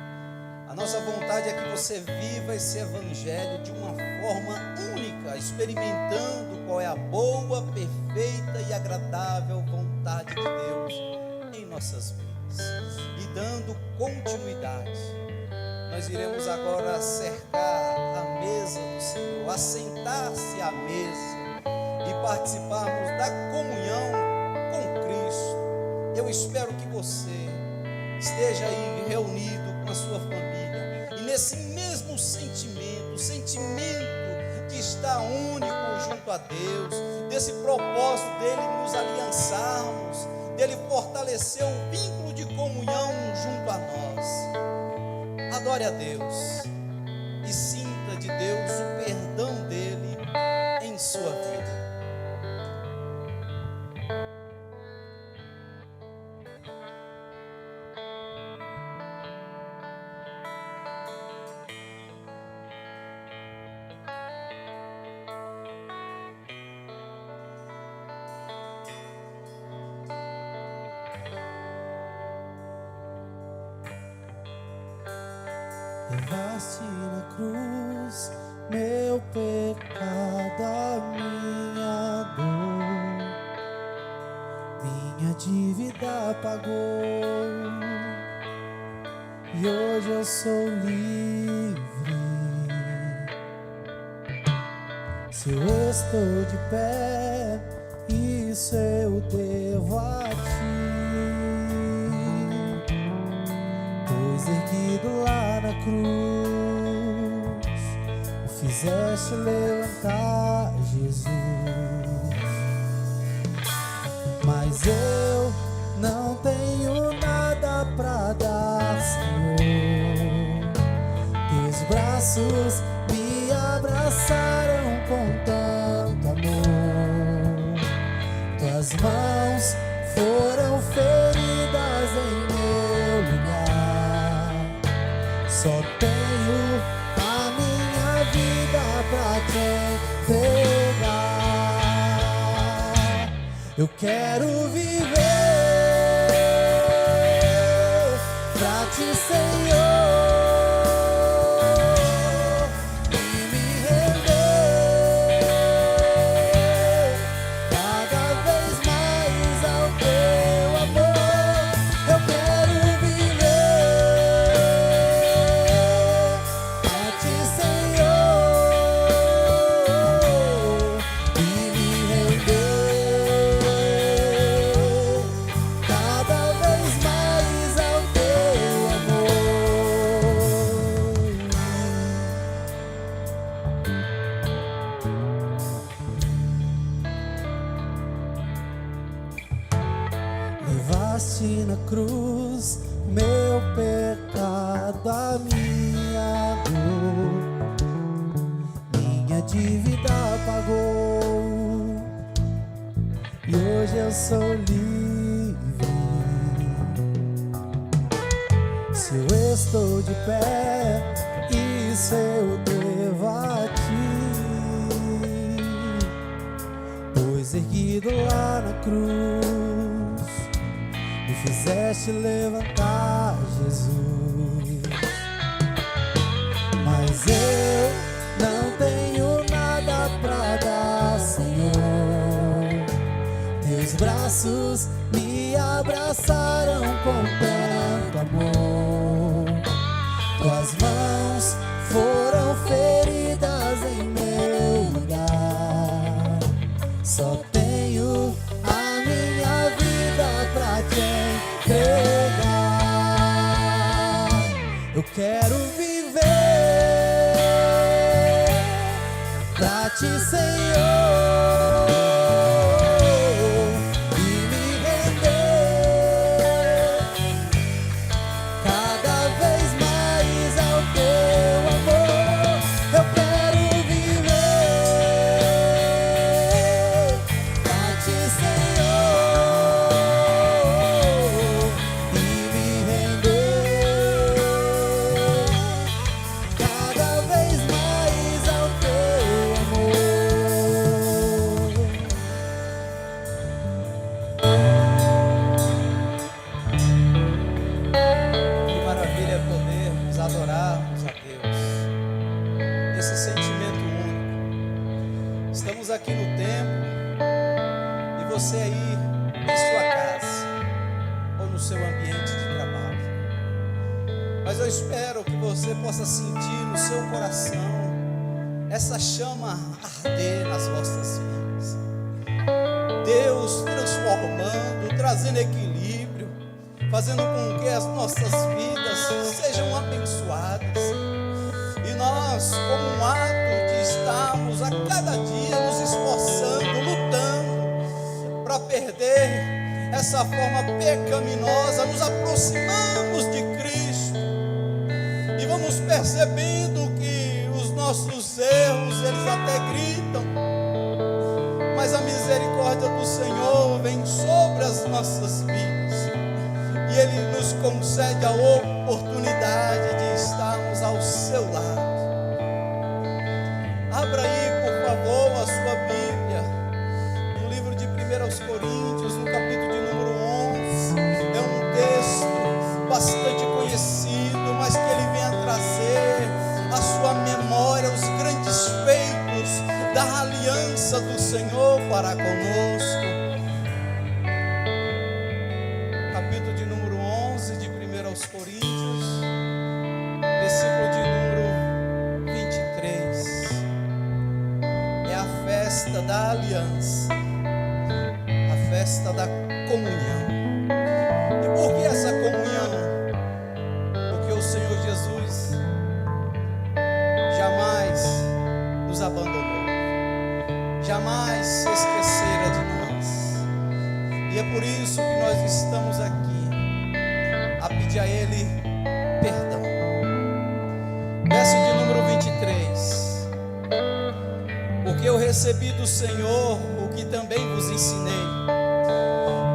A nossa vontade é que você viva esse evangelho de uma forma única, experimentando qual é a boa, perfeita e agradável vontade de Deus em nossas vidas, e dando continuidade. Nós iremos agora cercar a mesa do Senhor, assentar-se à mesa e participarmos da comunhão com Cristo. Eu espero que você esteja aí reunido com a sua família, e nesse mesmo sentimento, o sentimento de estar único junto a Deus, desse propósito dele nos aliançarmos, dele fortalecer o vínculo de comunhão junto a nós. Adore a Deus e sinta de Deus o perdão dele em sua vida. Levaste na cruz meu pecado, a minha dor, minha dívida pagou, e hoje eu sou livre. Se eu estou de pé, isso eu devo a ti, pois erguido lá na cruz, o fizeste levantar, Jesus. Mas eu não tenho nada pra dar, Senhor. Teus braços me abraçaram com tanto amor. Tuas mãos foram feridas em meu lugar. Só tenho a minha vida pra te entregar. Eu quero viver pra ti, Senhor, e me render cada vez mais ao teu amor. Eu quero viver pra ti, Senhor, e me render cada vez mais ao teu amor. Levaste na cruz meu pecado, a minha dor, minha dívida pagou, e hoje eu sou livre. Se eu estou de pé, isso eu devo a ti, pois erguido lá na cruz, me fizeste levantar, Jesus. Mas eu não tenho nada pra dar, Senhor. Teus braços me abraçaram com tanto amor. Tuas mãos foram feridas em meu lugar. Só tenho a minha vida pra te entregar. Eu quero viver pra ti, Senhor, e me render cada vez mais ao teu amor. Eu quero viver pra ti, Senhor, e me render cada vez mais ao teu amor. Que maravilha é podermos adorarmos a Deus. Esse sentimento único. Estamos aqui no templo e você aí em sua casa ou no seu ambiente de trabalho. Mas eu espero que você possa sentir no seu coração essa chama arder nas vossas vidas. Deus transformando, trazendo equilíbrio, fazendo com que as nossas vidas sejam abençoadas. E nós, como um ato de estarmos a cada dia nos esforçando, lutando para perder essa forma pecaminosa, nos aproximamos de Cristo e vamos percebendo que os nossos erros, eles até gritam, mas a misericórdia do Senhor vem sobre as nossas vidas e Ele nos concede a oportunidade de estarmos ao seu lado. Abra aí, por favor, a sua Bíblia no livro de 1 Coríntios, no capítulo de número 11. É um texto bastante conhecido, mas que ele vem a trazer à sua memória os grandes feitos da aliança do Senhor para conosco. Capítulo de número 11 de 1 Coríntios, versículo de número 23. É a festa da aliança, a festa da comunhão. E por que essa comunhão? Porque o Senhor Jesus jamais nos abandonou, jamais se esquecera de nós. E é por isso que nós estamos aqui a pedir a Ele perdão. Verso de número 23. Porque eu recebi do Senhor o que também vos ensinei,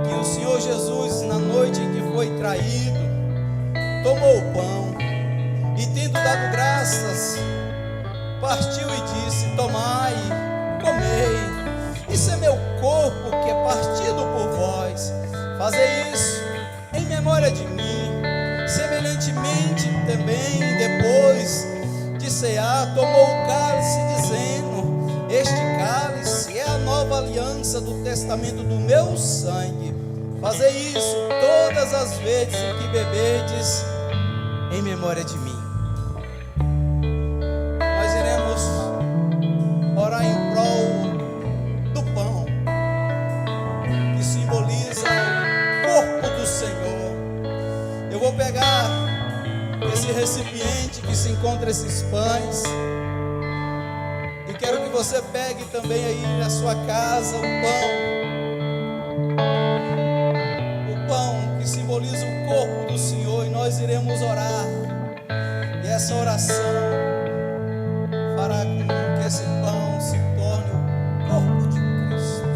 que o Senhor Jesus, na noite em que foi traído, tomou o pão e, tendo dado graças, partiu e disse: tomai, comei, isso é meu corpo que é partido por vós, fazei isso em memória de mim. Semelhantemente também, depois de cear, tomou o cálice, dizendo: este cálice é a nova aliança do testamento do meu sangue. Fazei isso todas as vezes em que beberdes em memória de mim. Nós iremos orar em prol do pão, que simboliza o corpo do Senhor. Eu vou pegar esse recipiente que se encontra esses pães e quero que você pegue também aí na sua casa o pão que simboliza o corpo do Senhor, e nós iremos orar. E essa oração fará com que esse pão se torne o corpo de Cristo.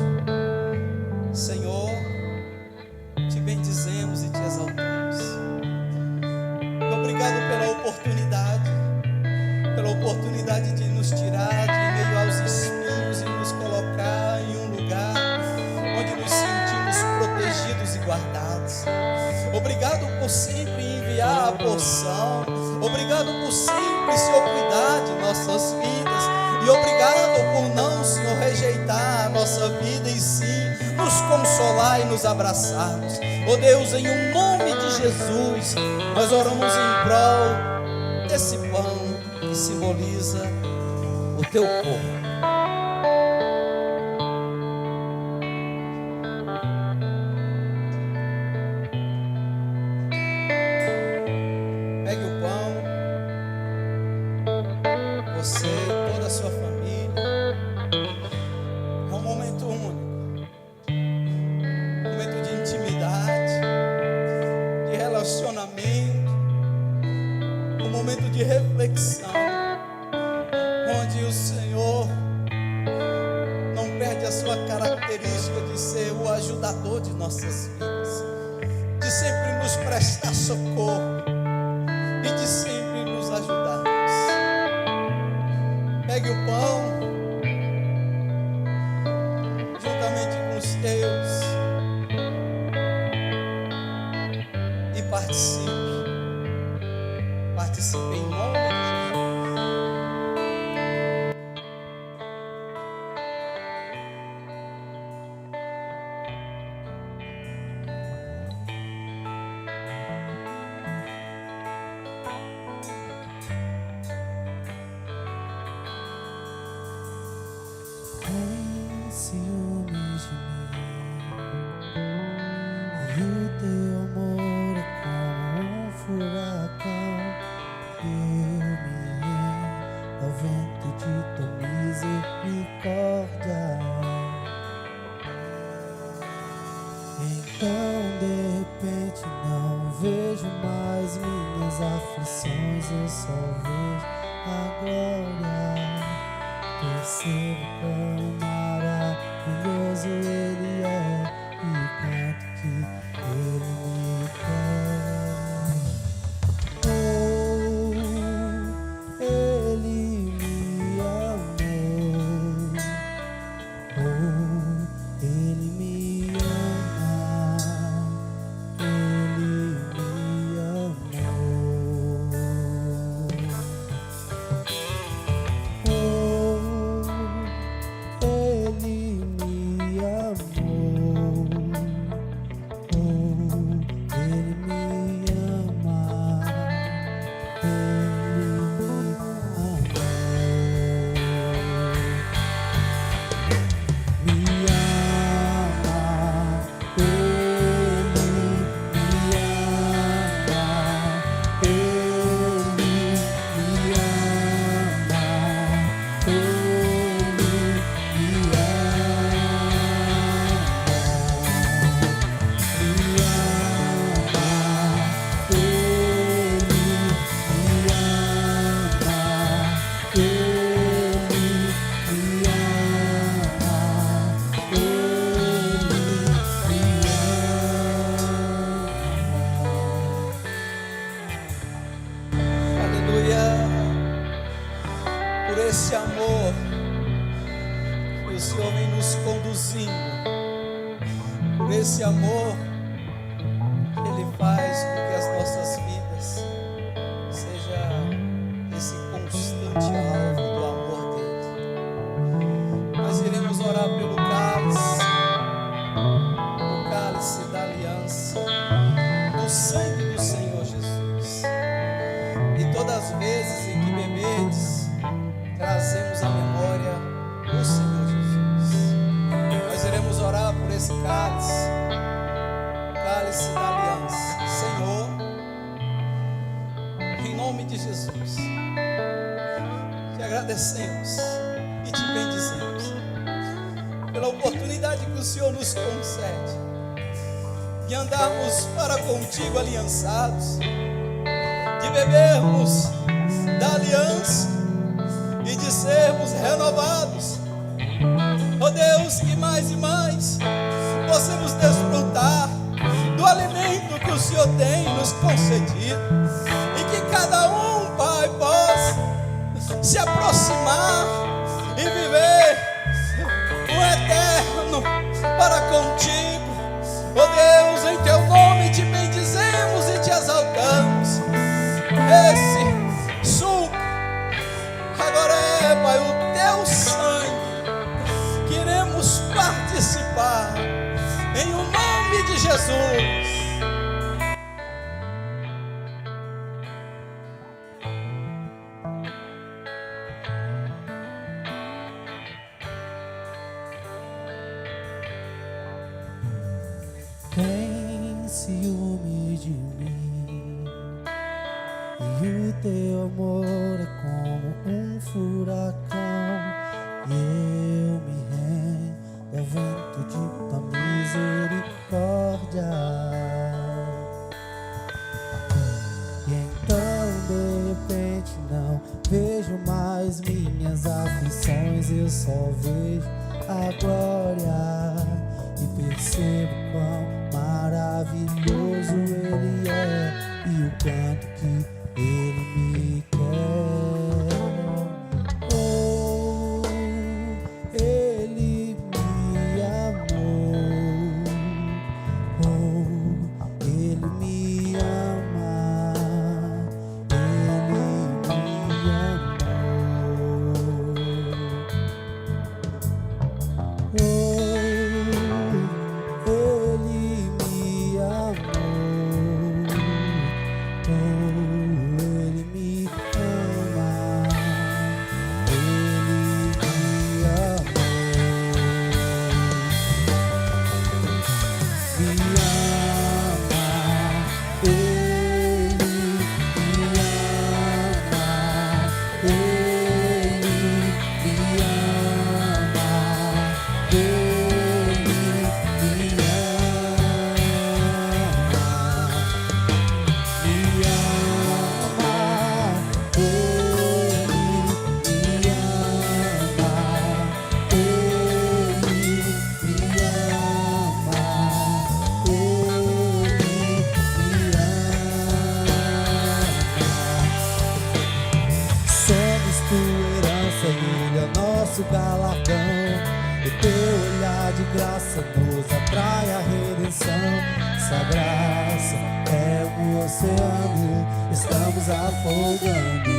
Senhor, te bendizemos e te exaltamos. Obrigado pela oportunidade de nos tirar de meio aos espinhos e nos colocar em um lugar onde nos sentimos protegidos e guardados. Obrigado por sempre enviar a porção. Obrigado por sempre, Senhor, cuidar de nossas vidas. E obrigado por não, Senhor, rejeitar a nossa vida e sim nos consolar e nos abraçarmos. Oh Deus, em o nome de Jesus, nós oramos em prol desse pão que simboliza o teu corpo. Pegue o pão. reflete a sua característica de ser o ajudador de nossas vidas, de sempre nos prestar socorro e de sempre nos ajudarmos. Pegue o pão juntamente com os teus e participe em nome de Jesus. Tem ciúmes de mim, e o teu amor é como um furacão. Eu me rendo ao vento de tua misericórdia. Então de repente não vejo mais minhas aflições, eu só vejo a glória. Percebo quão maravilhoso Ele é e quanto que Ele me quer. Oh, Ele me amou. Oh, Ele me ama. Ele me amou. Esse amor que o Senhor vem nos conduzindo, por esse amor que Ele faz com que as nossas vidas seja esse constante alvo do amor dele. Nós iremos orar pelo cálice da aliança, do sangue do Senhor Jesus. E todas as vezes em que bebedes, trazemos à memória o Senhor Jesus. Nós iremos orar por esse cálice, o cálice da aliança. Senhor, em nome de Jesus, te agradecemos e te bendizemos pela oportunidade que o Senhor nos concede de andarmos para contigo aliançados, de bebermos da aliança e de sermos renovados. Oh Deus, que mais e mais possamos desfrutar do alimento que o Senhor tem nos concedido, e que cada um, Pai, possa se aproximar e viver o eterno para contigo. Oh Deus, em teu nome te bendizemos e te exaltamos. Esse suco agora é, Pai, o teu sangue. Queremos participar em o nome de Jesus. Tem ciúme de mim, e o teu amor é como um furacão. E eu me rendo ao vento de tua misericórdia. E então de repente não vejo mais minhas aflições, eu só vejo a glória. glória e percebo quão maravilhoso Ele é e o quanto que Ele me quer. Oh, Ele me amou. Oh, Ele me ama. Ele me amou. Oh, Ele me amou. Oh, Ele me ama. Ele me amou. Me ama. Ele me ama. Ele me ama. Ele me Somos tua herança e Ele é nosso galardão. O teu olhar de graça nos atrai a redenção. Essa graça é um oceano, estamos afogando.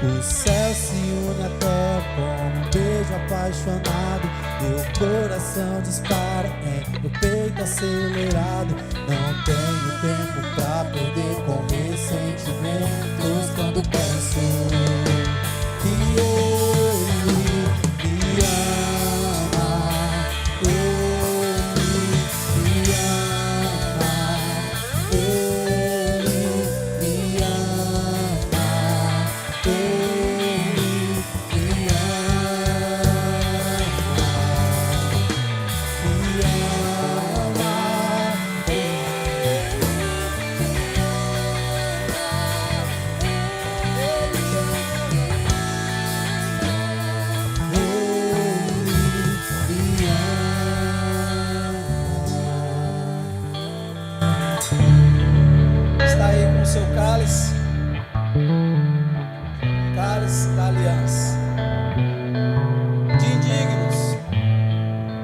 O céu se une à terra com um beijo apaixonado. Meu coração dispara em meu peito acelerado. Não tenho tempo pra perder com meus sentimentos quando penso que Ele me ama. Ele me ama. Ele me ama. Ele me Está aí com o seu cálice, cálice da aliança, de indignos,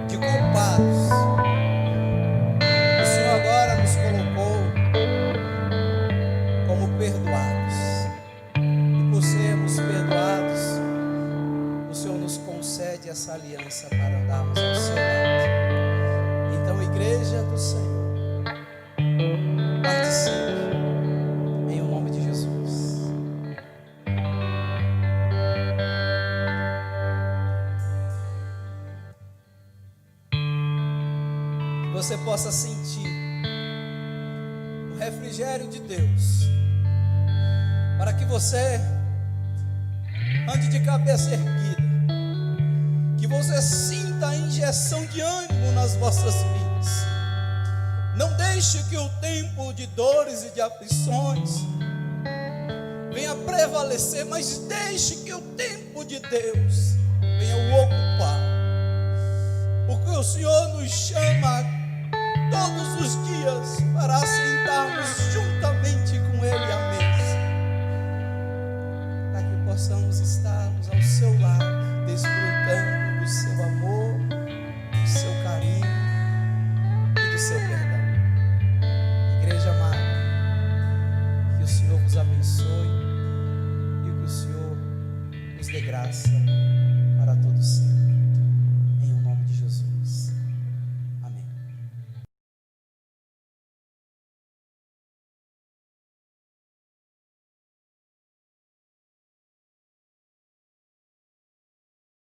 de culpados. O Senhor agora nos colocou como perdoados, e por sermos perdoados, o Senhor nos concede essa aliança para andarmos ao seu lado. Então, igreja do Senhor, participe em o nome de Jesus. Que você possa sentir o refrigério de Deus, para que você ande de cabeça erguida, que você sinta a injeção de ânimo nas vossas vidas. Não deixe que o tempo de dores e de aflições venha prevalecer, mas deixe que o tempo de Deus venha o ocupar, porque o Senhor nos chama todos os dias para sentarmos juntamente com Ele à mesa, para que possamos estarmos ao seu lado, desfrutando do seu amor, do seu carinho e do seu perdão. Igreja amada, que o Senhor vos abençoe e que o Senhor nos dê graça.